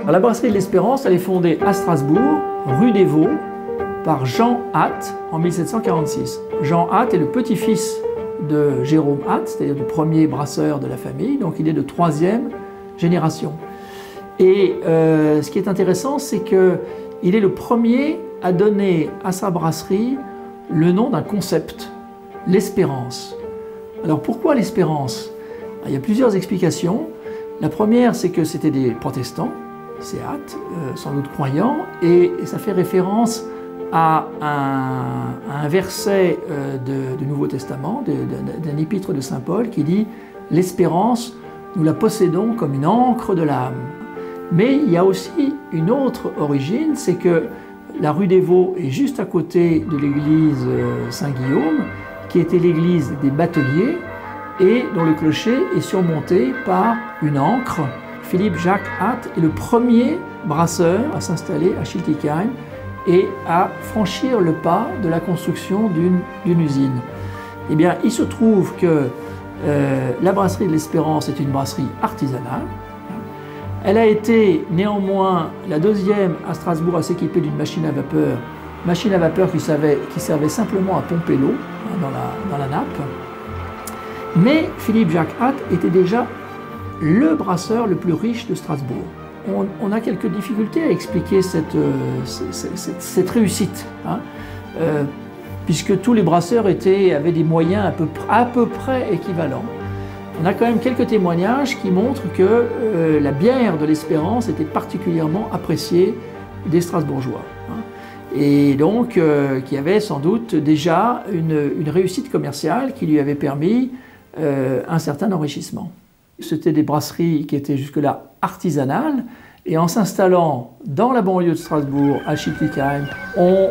Alors, la brasserie de l'Espérance, elle est fondée à Strasbourg, rue des Vaux, par Jean Hatt en 1746. Jean Hatt est le petit-fils de Jérôme Hatt, c'est-à-dire du premier brasseur de la famille, donc il est de 3e génération. Et ce qui est intéressant, c'est qu'il est le premier à donner à sa brasserie le nom d'un concept, l'Espérance. Alors pourquoi l'Espérance? Il y a plusieurs explications. La première, c'est que c'était des protestants, c'est Hatt, sans doute croyants, et ça fait référence à un verset du Nouveau Testament, d'un épître de Saint Paul, qui dit « L'espérance, nous la possédons comme une encre de l'âme ». Mais il y a aussi une autre origine, c'est que la rue des Vaux est juste à côté de l'église Saint-Guillaume, qui était l'église des bateliers, et dont le clocher est surmonté par une ancre. Philippe Jacques Hatt est le premier brasseur à s'installer à Schiltigheim et à franchir le pas de la construction d'une usine. Eh bien, il se trouve que la brasserie de l'Espérance est une brasserie artisanale. Elle a été néanmoins la deuxième à Strasbourg à s'équiper d'une machine à vapeur qui servait simplement à pomper l'eau dans la nappe. Mais Philippe Jacques Hatt était déjà le brasseur le plus riche de Strasbourg. On a quelques difficultés à expliquer cette réussite, hein, puisque tous les brasseurs avaient des moyens à peu près équivalents. On a quand même quelques témoignages qui montrent que la bière de l'Espérance était particulièrement appréciée des Strasbourgeois, hein, et donc qui avait sans doute déjà une réussite commerciale qui lui avait permis un certain enrichissement. C'était des brasseries qui étaient jusque-là artisanales, et en s'installant dans la banlieue de Strasbourg, à Schiltigheim, on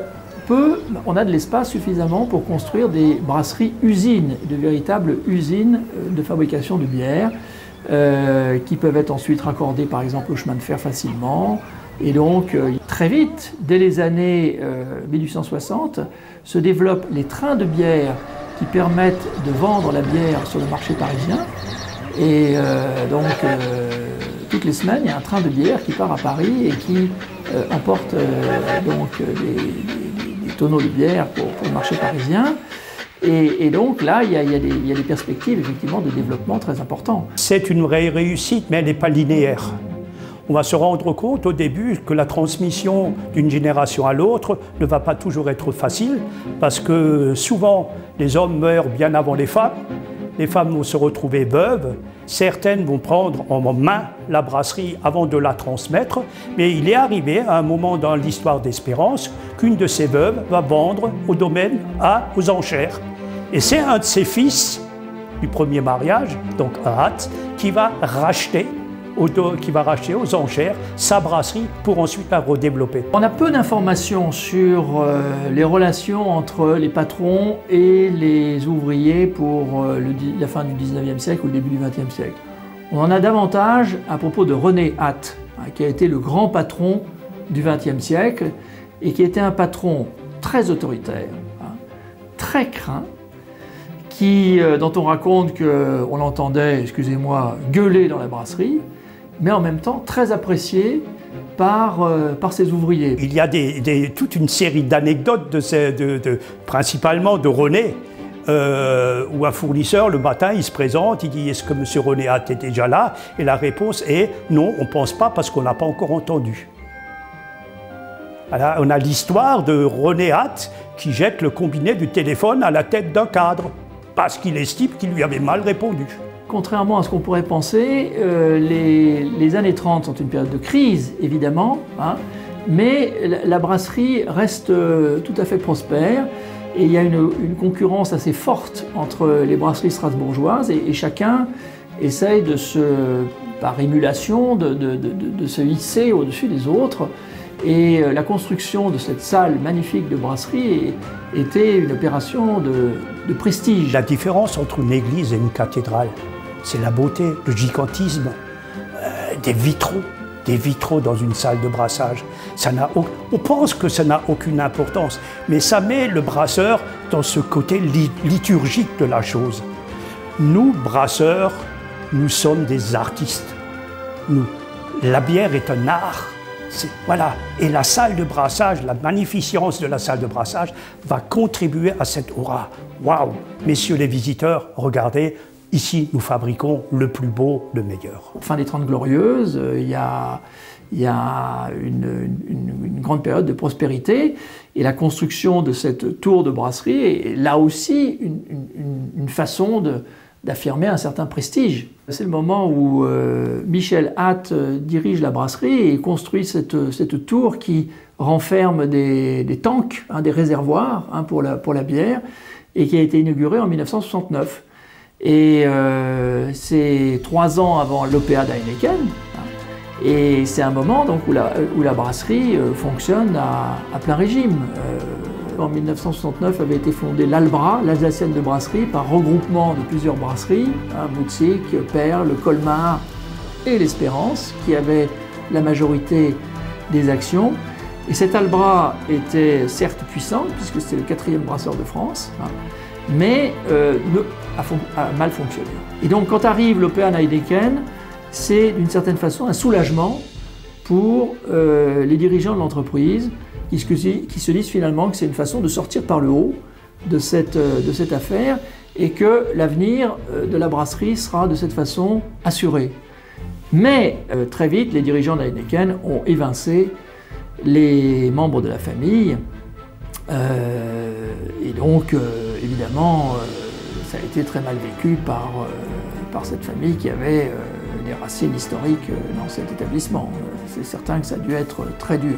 a de l'espace suffisamment pour construire des brasseries usines, de véritables usines de fabrication de bière, qui peuvent être ensuite raccordées par exemple au chemin de fer facilement. Et donc très vite, dès les années 1860, se développent les trains de bière qui permettent de vendre la bière sur le marché parisien. Et toutes les semaines, il y a un train de bière qui part à Paris et qui emporte des tonneaux de bière pour le marché parisien. Et donc là, il y a des perspectives effectivement de développement très importants. C'est une vraie réussite, mais elle n'est pas linéaire. On va se rendre compte au début que la transmission d'une génération à l'autre ne va pas toujours être facile, parce que souvent les hommes meurent bien avant les femmes vont se retrouver veuves, certaines vont prendre en main la brasserie avant de la transmettre, mais il est arrivé à un moment dans l'histoire d'Espérance qu'une de ces veuves va vendre au domaine aux enchères. Et c'est un de ses fils du premier mariage, donc Hatt, qui va racheter aux enchères sa brasserie pour ensuite la redévelopper. On a peu d'informations sur les relations entre les patrons et les ouvriers pour la fin du 19e siècle ou le début du 20e siècle. On en a davantage à propos de René Hatt, qui a été le grand patron du 20e siècle et qui était un patron très autoritaire, très craint, dont on raconte qu'on l'entendait, excusez-moi, gueuler dans la brasserie, mais en même temps très apprécié par ses ouvriers. Il y a toute une série d'anecdotes, principalement de René, où un fournisseur, le matin, il se présente, il dit « Est-ce que M. René Hatt est déjà là ?» Et la réponse est « Non, on ne pense pas parce qu'on n'a pas encore entendu. » Alors, on a l'histoire de René Hatt qui jette le combiné du téléphone à la tête d'un cadre, parce qu'il estime qu'il lui avait mal répondu. Contrairement à ce qu'on pourrait penser, les années 30 sont une période de crise, évidemment, hein, mais la brasserie reste tout à fait prospère et il y a une concurrence assez forte entre les brasseries strasbourgeoises et chacun essaye par émulation de se hisser au-dessus des autres. Et la construction de cette salle magnifique de brasserie était une opération de prestige. La différence entre une église et une cathédrale, c'est la beauté, le gigantisme, des vitraux dans une salle de brassage. On pense que ça n'a aucune importance, mais ça met le brasseur dans ce côté liturgique de la chose. Nous, brasseurs, nous sommes des artistes. la bière est un art. Voilà. Et la salle de brassage, la magnificence de la salle de brassage va contribuer à cette aura. Waouh! Messieurs les visiteurs, regardez, ici nous fabriquons le plus beau, le meilleur. Fin des 30 Glorieuses, il y a une grande période de prospérité et la construction de cette tour de brasserie est là aussi une façon d'affirmer un certain prestige. C'est le moment où Michel Hatt dirige la brasserie et construit cette tour qui renferme des tanks, des réservoirs pour la bière, et qui a été inaugurée en 1969. Et c'est 3 ans avant l'OPA d'Heineken, et c'est un moment donc, où la brasserie fonctionne à plein régime. En 1969 avait été fondée l'Albra, l'Alsacienne de brasserie, par regroupement de plusieurs brasseries, Mutzig, Perle, Colmar et l'Espérance, qui avaient la majorité des actions. Et cet Albra était certes puissant, puisque c'était le 4e brasseur de France, mais a mal fonctionné. Et donc quand arrive l'OPA Heineken, c'est d'une certaine façon un soulagement pour les dirigeants de l'entreprise qui se disent finalement que c'est une façon de sortir par le haut de cette affaire et que l'avenir de la brasserie sera de cette façon assuré. Mais très vite, les dirigeants d'Heineken ont évincé les membres de la famille et donc évidemment ça a été très mal vécu par cette famille qui avait des racines historiques dans cet établissement. C'est certain que ça a dû être très dur.